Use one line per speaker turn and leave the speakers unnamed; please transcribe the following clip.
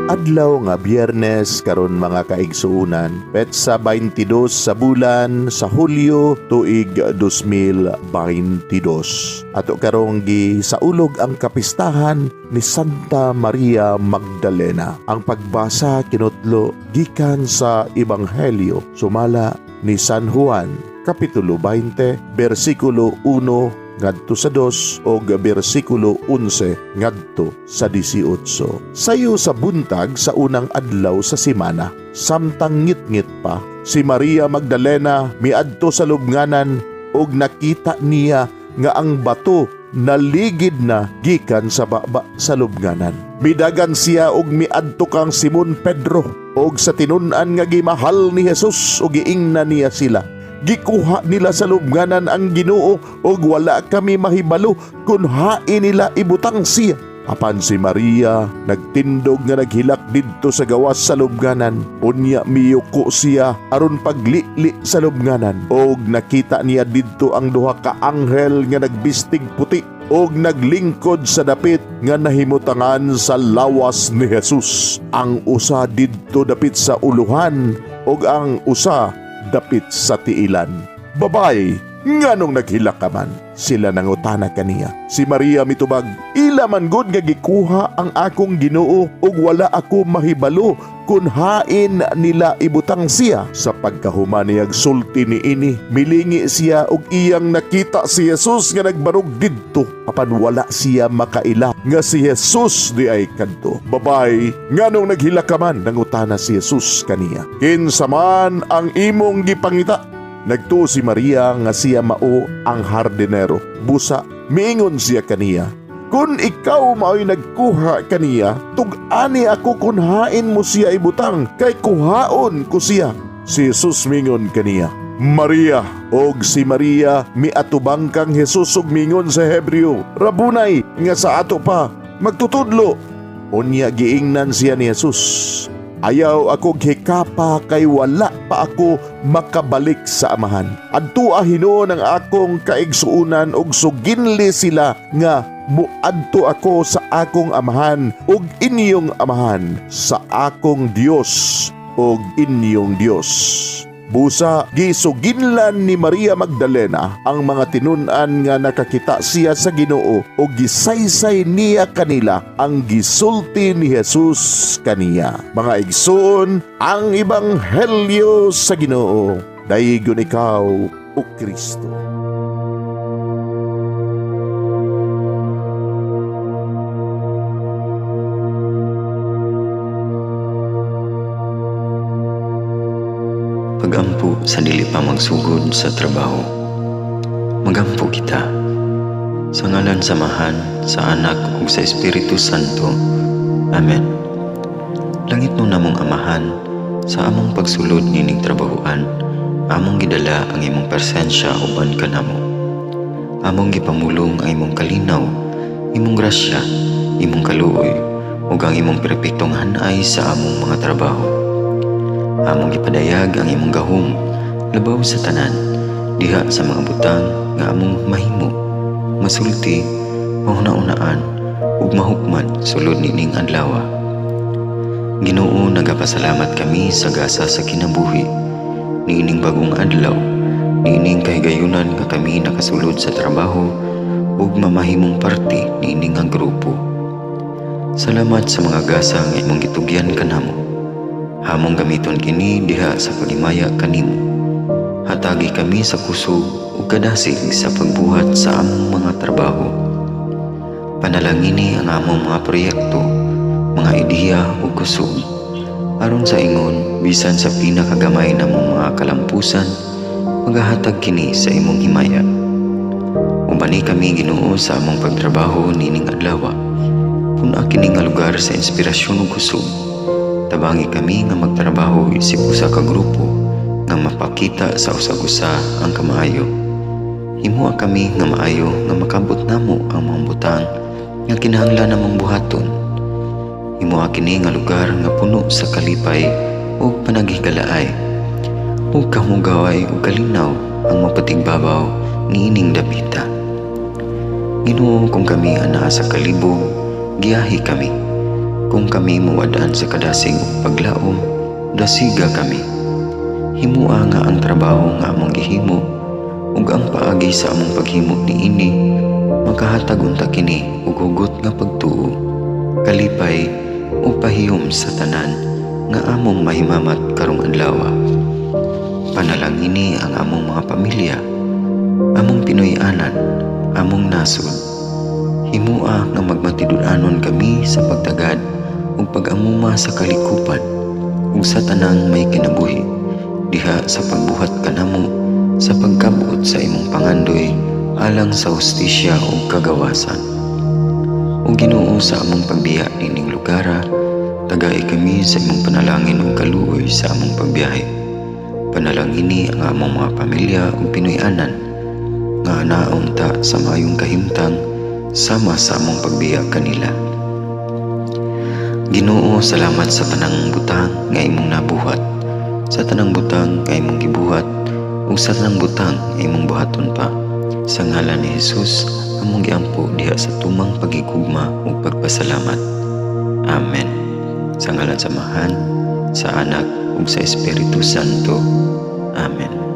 Adlaw nga Biyernes karon mga kaigsuunan, petsa 22 sa bulan sa Hulyo tuig 2022. Ato karong gisaulog ang kapistahan ni Santa Maria Magdalena. Ang pagbasa kinutlo gikan sa Ebanghelyo sumala ni San Juan, kapitulo 20, bersikulo 1 ngadto sa 2 o bersikulo 11 ngadto sa 18. Sayo sa buntag sa unang adlaw sa semana, samtang ngit-ngit pa, si Maria Magdalena miadto sa lubnganan og nakita niya nga ang bato naligid na gikan sa baba sa lubnganan. Midagan siya og miadto kang Simon Pedro og sa tinun-an nga gimahal ni Jesus og giingna niya sila. Gikuha nila sa lubnganan ang Ginoo og wala kami mahibalo kung hain nila ibutang siya. Apan si Maria nagtindog nga naghilak didto sa gawas sa lubnganan. Unya miyuko siya aron paglili sa lubnganan og nakita niya didto ang duha ka anghel nga nagbistig puti og naglingkod sa dapit nga nahimutangan sa lawas ni Jesus. Ang usa didto dapit sa uluhan og ang usa dapit sa tiilan. Babay, nganong naghilak ka man? Sila nangutana kaniya. Si Maria mitubag, ila man gud nga gikuha ang akong Ginoo ug wala ako mahibalo kun hain nila ibutang siya. Sa pagkahuman niyag sulti ni ini, milingi siya ug iyang nakita si Jesus nga nagbarog didto. Apan wala siya makaila nga si Jesus di ay kadto. Babay, nganong naghilak ka man? Nangutana si Jesus kaniya. Kinsa man ang imong gipangita? Nagtuo si Maria nga siya mao ang hardinero. Busa, miingon siya kaniya, kung ikaw mao'y nagkuha kaniya, tug-ani ako kung hain mo siya ibutang, kay kuhaon ko siya. Si Jesus mingon kaniya, Maria. Og si Maria miatubang kang Jesus og mingon sa Hebreo, Rabunay, nga sa ato pa magtutudlo. Unya giingnan siya ni Jesus, ayaw ako hikapa kay wala pa ako makabalik sa amahan. Adtua hinuon ang akong kaigsuunan og suginli sila nga muadto ako sa akong amahan og inyong amahan, sa akong Dios og inyong Dios. Busa, gisuginlan ni Maria Magdalena ang mga tinun-an nga nakakita siya sa Ginoo o gisaysay niya kanila ang gisulti ni Jesus kaniya. Mga igsoon, ang Ebanghelyo sa Ginoo. Daygon ikaw, o Kristo.
Magampo sa dili pa magsugod sa trabaho. Magampo kita. Sa ngalan samahan, sa Anak ug sa Espiritu Santo. Amen. Langit mo namong Amahan, sa among pagsulod nining trabahoan, among gidala ang imong presensya uban kanamo. Among gipamulong ang imong kalinaw, imong grasya, imong kaluoy, ug ang imong perpektong hanay sa among mga trabaho. Among gipadayag ang imong gahom labaw sa tanan diha sa mga butang nga among mahimo, masulti, mahuna-unaan ug mahukman sulod nining adlaw. Ginoo, nagapasalamat kami sa gasa sa kinabuhi niining bagong adlaw, niining kahigayunan nga kami nakasulod sa trabaho ug mamahimong parte niining nga grupo. Salamat sa mga gasa nga imong gitugyan kanamo. Hamong gamiton kini diha sa pagimaya kanimo. Hatagi kami sa kusog ug kadasig sa pagbuhat sa among mga trabaho. Panalangini ang among mga proyekto, mga ideya ug kusog. Aron sa ingon, bisan sa pinakagamay namong mga kalampusan, magahatag kini sa imong himaya. Ubani kami Ginoo sa among pagtrabaho nining adlaw. Puna kini nga lugar sa inspirasyon ug kusog. Tabangi kami nga magtrabaho isip usa ka grupo nga mapakita sa usag-usa ang kamaayo. Himuha kami nga maayo nga makabot namo ang mga butang nga kinahanglan namong buhaton. Himuha kini nga lugar nga puno sa kalipay ug panagihigalaay. Ug kamugaway ug kalinaw ang mapatigbabaw niining dapita. Ginoo, kung kami anaa sa kalibog, giyahi kami. Kung kami muwadaan sa kadasing ug paglaom, dasiga kami. Himua nga ang trabaho nga among gihimo ug ang paagi sa among paghimo niini makahatag unta kini og hugot nga pagtuo, kalipay ug pahiyom sa tanan nga among mahimamat karong adlaw. Panalangini ang among mga pamilya, among Pinoy-anan, among nasod. Himua nga magmatidud-anon kami sa pagtagad ug pag-amuma sa kalikupan ug sa tanang may kinabuhi diha sa pagbuhat kanamo sa pagkabuot sa imong pangandoy alang sa hustisya ug kagawasan. O Ginoo, sa among pagbiya nining lugara, tagay kami sa imong panalangin ug kaluoy sa among pagbiyahe. Panalangini ang among mga pamilya ug Pinoy-anan nga anaon ta sa mayong kahimtang sama sa among pagbiya kanila. Ginoo, salamat sa tanang butang nga imong nabuhat, sa tanang butang nga imong gibuhat ug sa tanang butang nga imong buhaton pa. Sa ngalan ni Jesus, among giampo diha sa tumang pagigugma ug pagpasalamat. Amen. Sa ngalan sa Amahan, sa Anak ug sa Espiritu Santo. Amen.